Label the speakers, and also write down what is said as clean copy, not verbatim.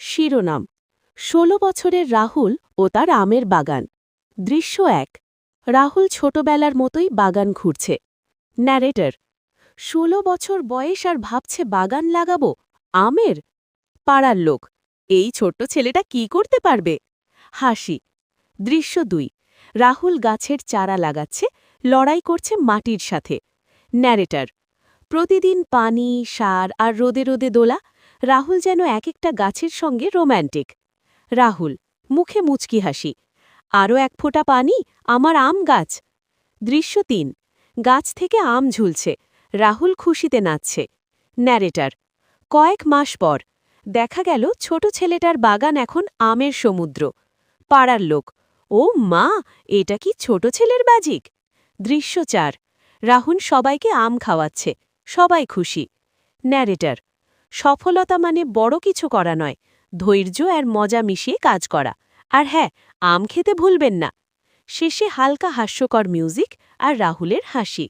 Speaker 1: শিরোনাম ১৬ বছরের রাহুল ও তার আমের বাগান। দৃশ্য ১। রাহুল ছোটবেলার মতোই বাগান ঘুরছে। ন্যারেটর ১৬ বছর বয়স আর ভাবছে বাগান লাগাবো আমের। পাড়ার লোক, এই ছোট্ট ছেলেটা কি করতে পারবে? হাসি। দৃশ্য ২। রাহুল গাছের চারা লাগাচ্ছে, লড়াই করছে মাটির সাথে। ন্যারেটর প্রতিদিন পানি, সার আর রোদে রোদে দোলা। রাহুল যেন এক একটা গাছের সঙ্গে রোম্যান্টিক। রাহুল মুখে মুচকি হাসি। আরও এক ফোঁটা পানি, আমার আম গাছ। দৃশ্য ৩। গাছ থেকে আম ঝুলছে, রাহুল খুশিতে নাচছে। ন্যারেটর কয়েক মাস পর দেখা গেল ছোট ছেলেটার বাগান এখন আমের সমুদ্র। পাড়ার লোক, ও মা, এটা কি ছোট ছেলের বাজিক? দৃশ্য ৪। রাহুল সবাইকে আম খাওয়াচ্ছে, সবাই খুশি। ন্যারেটর সফলতা মানে বড় কিছু করা নয়, ধৈর্য আর মজা মিশিয়ে কাজ করা। আর হ্যাঁ, আম খেতে ভুলবেন না। শেষে হালকা হাস্যকর মিউজিক আর রাহুলের হাসি।